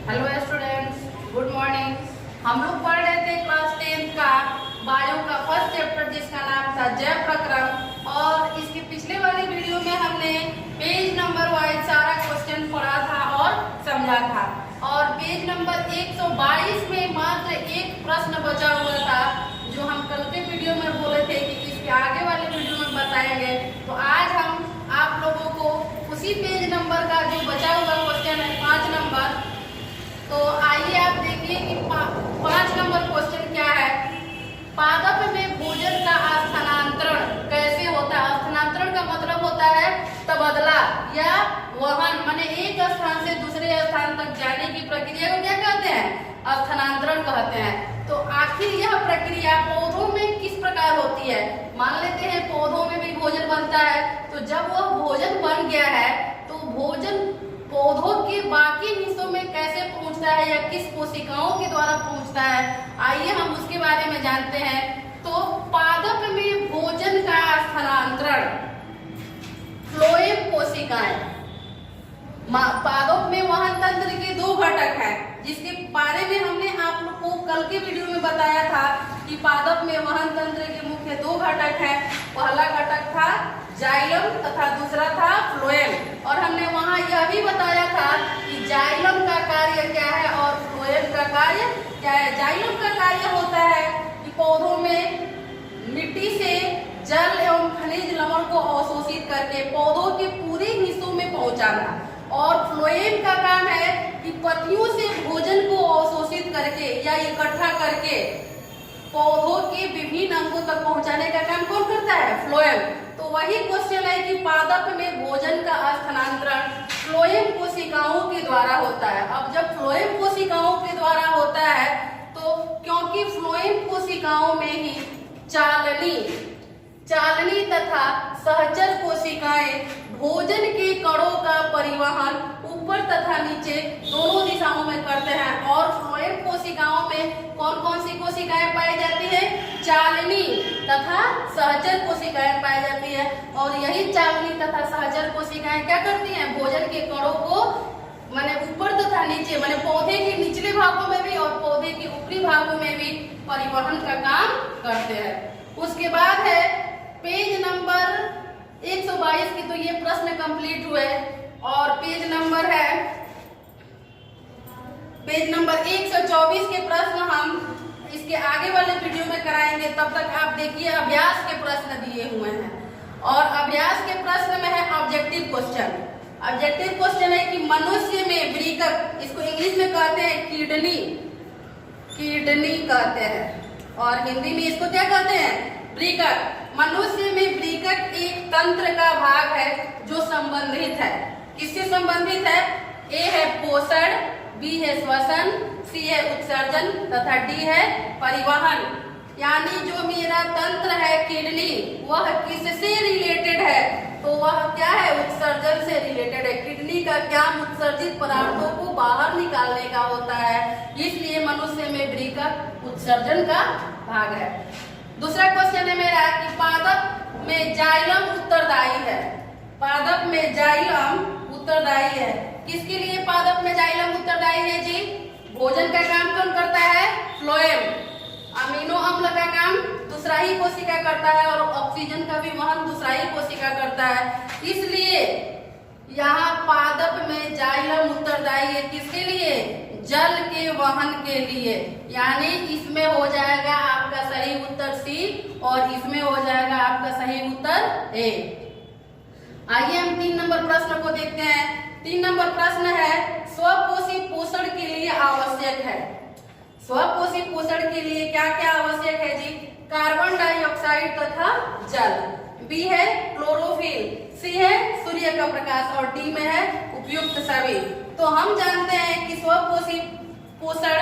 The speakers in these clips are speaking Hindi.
Hello students, good morning. हम लोग पढ़ रहे थे क्लास 10 का बायो का फर्स्ट चैप्टर जिसका नाम था जैव प्रक्रम। और इसके पिछले वाली वीडियो में हमने पेज नंबर वाइज सारा क्वेश्चन पढ़ा था और समझा था। और पेज नंबर 122 में मात्र एक प्रश्न बचा हुआ था जो हम कल के वीडियो में बोले थे कि इसके आगे वाले वीडियो में बताएंगे। तो आज हम आप लोगों को उसी पेज नंबर का जो बचा हुआ क्वेश्चन है 5 नंबर, तो आइए आप देखिए कि 5 नंबर क्वेश्चन क्या है। पादप में भोजन का स्थानांतरण कैसे होता है। स्थानांतरण का मतलब होता है तबादला या वहन, माने एक स्थान से दूसरे स्थान तक जाने की प्रक्रिया को क्या कहते हैं? स्थानांतरण कहते हैं। तो आखिर यह प्रक्रिया पौधों में किस प्रकार होती है। मान लेते हैं पौधों में भी भोजन बनता है, तो जब वह भोजन बन गया है तो भोजन पौधों के बाकी हिस्सों में कैसे पहुंचता है या किस कोशिकाओं के द्वारा पहुंचता है, आइए हम उसके बारे में जानते हैं। तो पादप में भोजन का स्थानांतरण, फ्लोएम कोशिकाएं। पादप में वहन तंत्र के 2 घटक हैं जिसके बारे में हमने आप लोग को कल के वीडियो में बताया था कि पादप में वहन तंत्र के मुख्य 2 घटक हैं। पहला घटक था जाइलम तथा दूसरा था फ्लोएम। और हमने वहां यह भी बताया था कि जाइलम का कार्य क्या है और फ्लोएम का कार्य क्या है। जाइलम का कार्य होता है कि पौधों में मिट्टी से जल एवं खनिज लवण को अवशोषित करके पौधों के पूरे हिस्सों में पहुंचाना। और फ्लोएम का काम है कि पत्तियों से भोजन को अवशोषित करके या इकट्ठा करके पौधों के विभिन्न अंगों तक पहुंचाने का काम कौन करता है? फ्लोएम। तो वही क्वेश्चन है कि पादप में भोजन का स्थानांतरण फ्लोएम कोशिकाओं के द्वारा होता है। अब जब फ्लोएम कोशिकाओं के द्वारा होता है तो क्योंकि फ्लोएम कोशिकाओं में ही चालनी तथा सहचर कोशिकाएं भोजन के कणों का परिवहन ऊपर तथा नीचे दोनों दिशाओं में करते हैं। और फ्लोएम कोशिकाओं में कौन कौन सी कोशिकाएं पाई जाती है? चालनी तथा सहचर कोशिकाएं पाई जाती है। और यही चालनी तथा सहचर कोशिकाएं क्या करती हैं? भोजन के कणों को माने ऊपर तथा नीचे, माने पौधे के निचले भागों में भी और पौधे के ऊपरी भागों में भी परिवहन का काम करते हैं। उसके बाद है पेज नंबर 122 की, तो ये प्रश्न कंप्लीट हुए। और पेज नंबर 124 के प्रश्न हम इसके आगे वाले वीडियो में कराएंगे। तब तक आप देखिए अभ्यास के प्रश्न दिए हुए हैं। और अभ्यास के प्रश्न में है ऑब्जेक्टिव क्वेश्चन। ऑब्जेक्टिव क्वेश्चन है कि मनुष्य में वृक्क, इसको इंग्लिश में कहते हैं किडनी कहते हैं और हिंदी में इसको क्या कहते हैं? वृक्क। मनुष्य में वृक्क एक तंत्र का भाग है जो संबंधित है। किससे संबंधित है? ए है पोषण, बी है श्वसन, सी है उत्सर्जन तथा डी है परिवहन। यानी जो मेरा तंत्र है किडनी, वह किससे रिलेटेड है? तो वह क्या है? उत्सर्जन से रिलेटेड है। किडनी का काम उत्सर्जित पदार्थों को बाहर निकालने का होता है, इसलिए मनुष्य में वृक्क उत्सर्जन का भाग है। दूसरा क्वेश्चन है मेरा कि पादप में जाइलम उत्तरदायी है। पादप में जाइलम उत्तरदायी है। किसके लिए पादप में जाइलम उत्तरदायी है जी? भोजन का काम कौन करता है? फ्लोएम। अमीनो अम्ल का काम दूसरा ही कोशिका करता है और ऑक्सीजन का भी वहन दूसरा ही कोशिका करता है। इसलिए यहाँ पादप में जाइलम उत्तरदायी है। किसके लिए? जल के वहन के लिए। यानी इसमें हो जाएगा आपका सही उत्तर सी और इसमें हो जाएगा आपका सही उत्तर ए। आइए हम 3 नंबर प्रश्न को देखते हैं। 3 नंबर प्रश्न है स्वपोषी पोषण के लिए आवश्यक है। स्वपोषी पोषण के लिए क्या क्या आवश्यक है जी? कार्बन डाइऑक्साइड तथा जल, बी है क्लोरोफिल, सी है सूर्य का प्रकाश और डी में है उपयुक्त सभी। तो हम जानते हैं कि स्वपोषी पोषण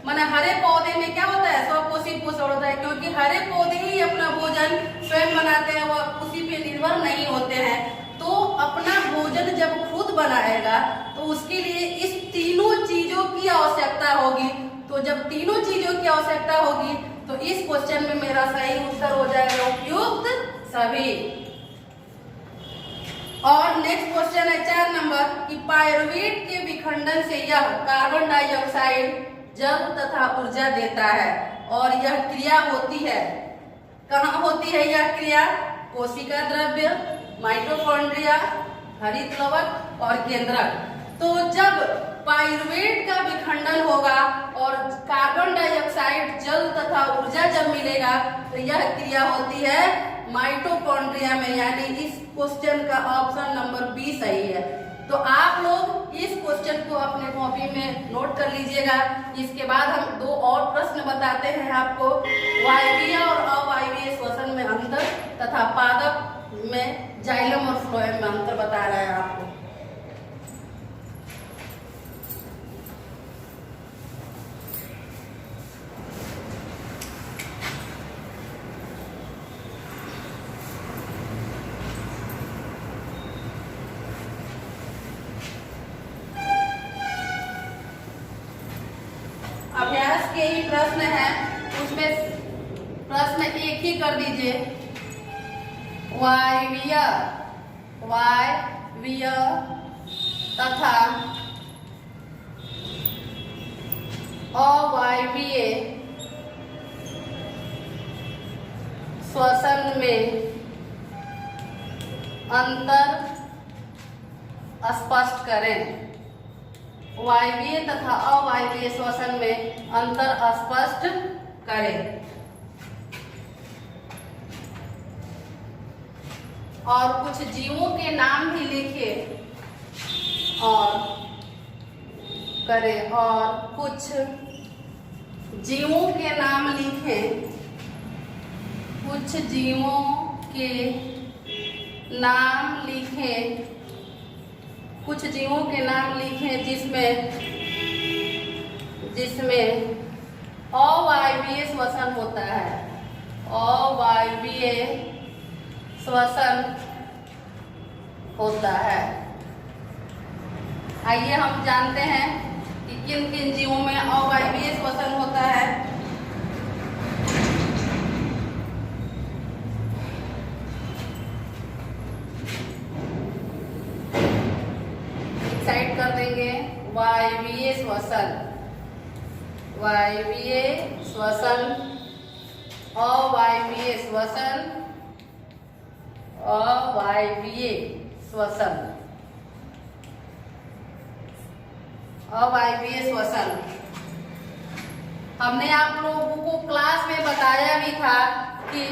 माने हरे पौधे में क्या होता है? स्वपोषी पोषण होता है, क्योंकि हरे पौधे ही अपना भोजन स्वयं बनाते हैं, वह उसी पे निर्भर नहीं होते हैं। तो अपना भोजन जब खुद बनाएगा तो उसके लिए इस तीनों चीजों की आवश्यकता होगी। तो जब तीनों चीजों की आवश्यकता होगी तो इस क्वेश्चन में मेरा सही उत्तर हो जाएगा उपयुक्त सभी। और नेक्स्ट क्वेश्चन है 4 नंबर कि पायरुवेट के विखंडन से यह कार्बन डाइऑक्साइड जल तथा ऊर्जा देता है और यह क्रिया होती है, कहाँ होती है यह क्रिया? कोशिका द्रव्य, माइटोकॉन्ड्रिया, हरित लवक और केंद्रक। तो जब पायरुवेट का विखंडन होगा और कार्बन डाइऑक्साइड जल तथा ऊर्जा जब मिलेगा तो यह क्रिया होती है माइटोकॉन्ड्रिया में, यानी इस क्वेश्चन का ऑप्शन नंबर बी सही है। तो आप लोग इस क्वेश्चन को अपने कॉपी में नोट कर लीजिएगा। इसके बाद हम 2 और प्रश्न बताते हैं आपको, वायवीय और अवायवीय श्वसन में अंतर तथा पादप में जाइलम और फ्लोएम में अंतर बता रहे हैं आपको। अभ्यास के ही प्रश्न है, उसमें प्रश्न एक ही कर दीजिए। वायवीय तथा अवायवीय श्वसन में अंतर स्पष्ट करें। वायवीय तथा अवायवीय श्वसन में अंतर स्पष्ट करें। और कुछ जीवों के नाम भी लिखिए और करें, और कुछ जीवों के नाम लिखें, कुछ जीवों के नाम लिखें, कुछ जीवों के नाम लिखें जिसमें अवायवीय श्वसन होता है, अवायवीय श्वसन होता है। आइए हम जानते हैं कि किन किन जीवों में अवायवीय श्वसन होता है। साइड कर देंगे वायवीय श्वसन, वायवीय श्वसन, अवायवीय श्वसन, अवायवीय श्वसन, अवायवीय श्वसन। हमने आप लोगों को क्लास में बताया भी था कि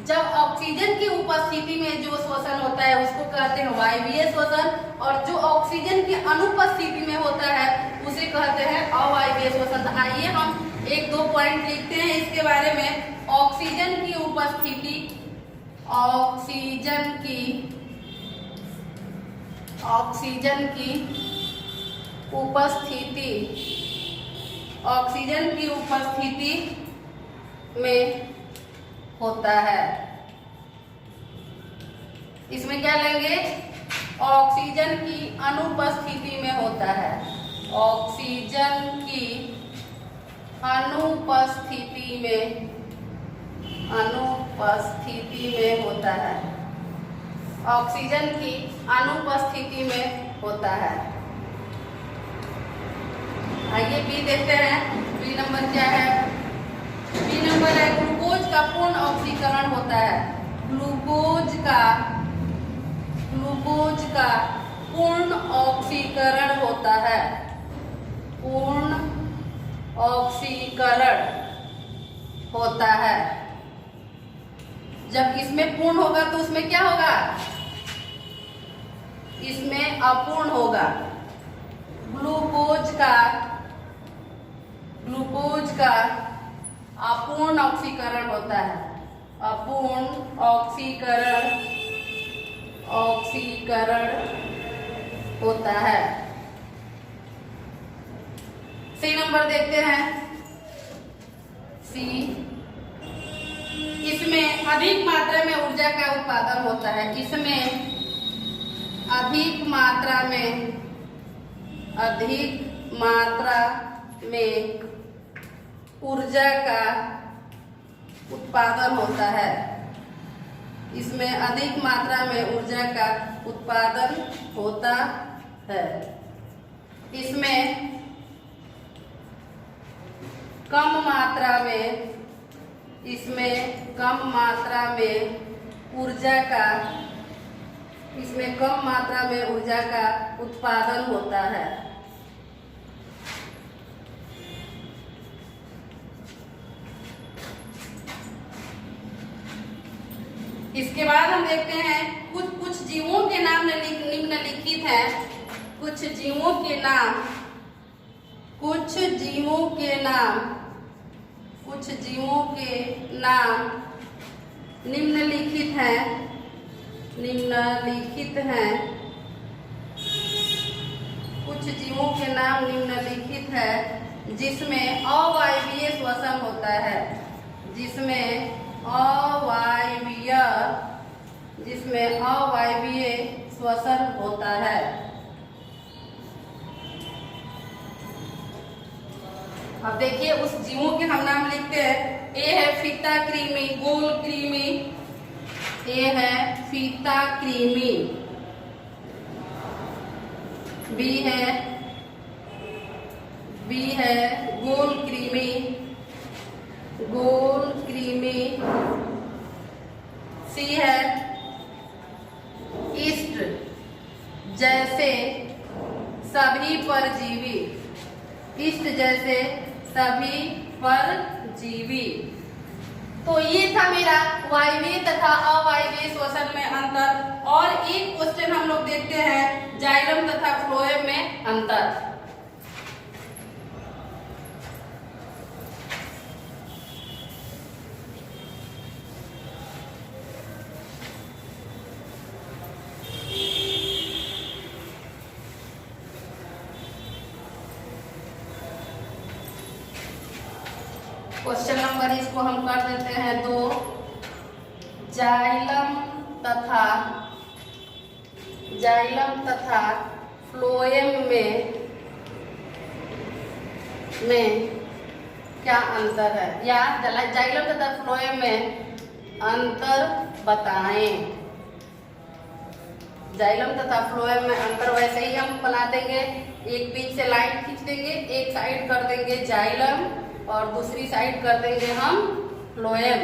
जब ऑक्सीजन की उपस्थिति में जो श्वसन होता है उसको कहते हैं वायवीय श्वसन, और जो ऑक्सीजन की अनुपस्थिति में होता है उसे कहते हैं अवायवीय श्वसन। आइए हम 1-2 पॉइंट लिखते हैं इसके बारे में। ऑक्सीजन की उपस्थिति, ऑक्सीजन की उपस्थिति, ऑक्सीजन की उपस्थिति में होता है। इसमें क्या लेंगे? ऑक्सीजन की अनुपस्थिति में होता है, ऑक्सीजन की अनुपस्थिति में होता है, ऑक्सीजन की अनुपस्थिति में होता है। आइए बी देखते हैं। बी नंबर क्या है? बी नंबर है ग्लूकोज का पूर्ण ऑक्सीकरण होता है। ग्लूकोज का पूर्ण ऑक्सीकरण होता है, पूर्ण ऑक्सीकरण होता है। जब इसमें पूर्ण होगा तो उसमें क्या होगा? इसमें अपूर्ण होगा। ग्लूकोज का अपूर्ण ऑक्सीकरण होता है, अपूर्ण ऑक्सीकरण होता है। सी नंबर देखते हैं। सी, इसमें अधिक मात्रा में ऊर्जा का उत्पादन होता है। इसमें अधिक मात्रा में ऊर्जा का उत्पादन होता है। इसमें अधिक मात्रा में ऊर्जा का उत्पादन होता है। इसमें कम मात्रा में ऊर्जा का उत्पादन होता है। इसके बाद हम देखते हैं कुछ जीवों के नाम निम्नलिखित हैं। कुछ जीवों के नाम निम्नलिखित हैं, जिसमें अवायवीय श्वसन होता है। जिसमें अवायवीय श्वसन होता है। अब देखिए उस जीवों के हम नाम लिखते हैं। ए है फीता कृमि, गोल कृमि, ए है फीता कृमि। बी है गोल कृमि, सी है ईस्ट जैसे सभी परजीवी। तो ये था मेरा वायवीय तथा अवायवीय श्वसन में अंतर। और एक क्वेश्चन हम लोग देखते हैं जाइलम तथा फ्लोएम में अंतर। क्वेश्चन नंबर इसको हम कर देते हैं 2। जाइलम तथा फ्लोएम में क्या अंतर है, या जाइलम तथा फ्लोएम में अंतर बताएं। जाइलम तथा फ्लोएम में अंतर वैसे ही हम बना देंगे। एक बीच से लाइन खींच देंगे, एक साइड कर देंगे जाइलम और दूसरी साइड कर देंगे हम फ्लोएम।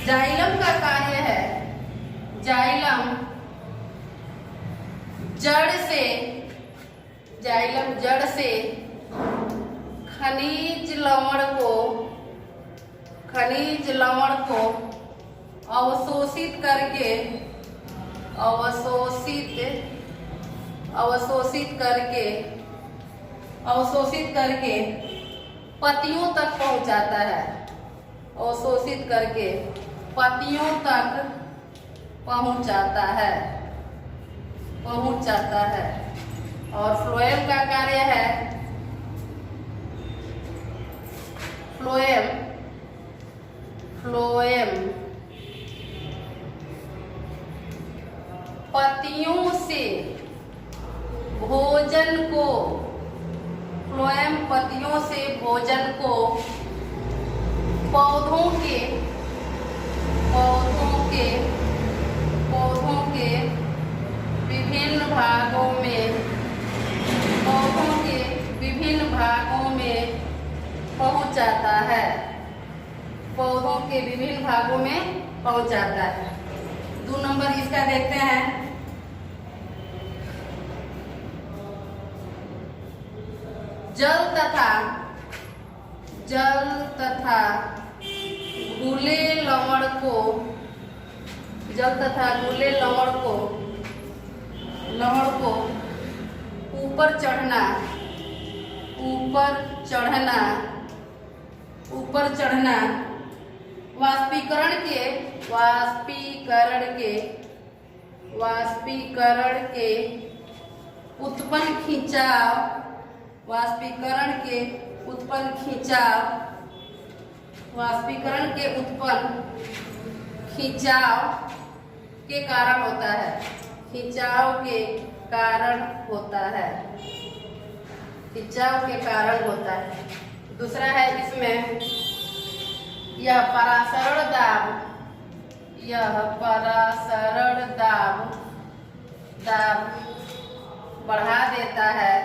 जाइलम का कार्य है, जाइलम जड़ से खनिज लवण को अवशोषित करके पत्तियों तक पहुंचाता है। अवशोषित करके पत्तियों तक पहुंचाता है। और फ्लोएम का कार्य है, फ्लोएम पत्तियों से भोजन को पौधों के विभिन्न भागों में पहुंचाता है। 2 नंबर इसका देखते हैं। जल तथा घुले लवण को ऊपर चढ़ना वाष्पीकरण के उत्पन्न खिंचाव के कारण होता है। दूसरा है इसमें यह परासरण दाब, यह परासरण दाब बढ़ा देता है,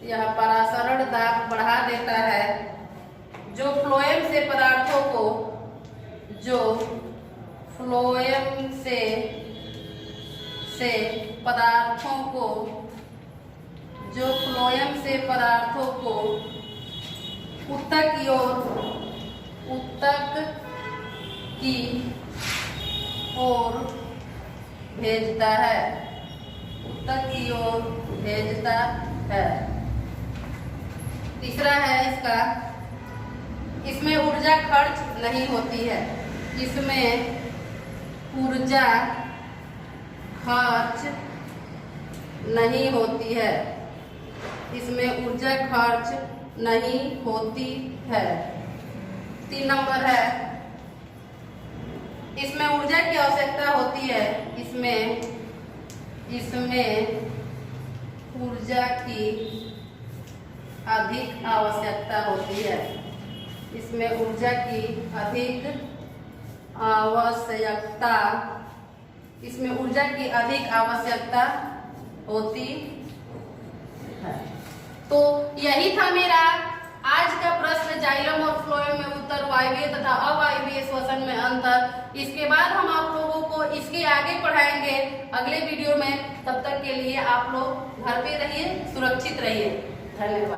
यह परासरण दाब बढ़ा देता है, जो फ्लोएम से पदार्थों को, जो फ्लोएम से पदार्थों को, जो फ्लोएम से पदार्थों को ऊतक की ओर भेजता है, ऊतक की ओर भेजता है। तीसरा है इसका, इसमें ऊर्जा खर्च नहीं होती है, इसमें ऊर्जा खर्च नहीं होती है, इसमें ऊर्जा खर्च नहीं होती है। 3 नंबर है, इसमें ऊर्जा की आवश्यकता होती है, इसमें ऊर्जा की अधिक आवश्यकता होती है, इसमें ऊर्जा की अधिक आवश्यकता, इसमें ऊर्जा की अधिक आवश्यकता होती है। तो यही था मेरा आज का प्रश्न, जाइलम और फ्लोएम में उत्तर, वायवीय तथा अवायवीय श्वसन में अंतर। इसके बाद हम आप लोगों को इसके आगे पढ़ाएंगे अगले वीडियो में। तब तक के लिए आप लोग घर पे रहिए, सुरक्षित रहिए। धन्यवाद।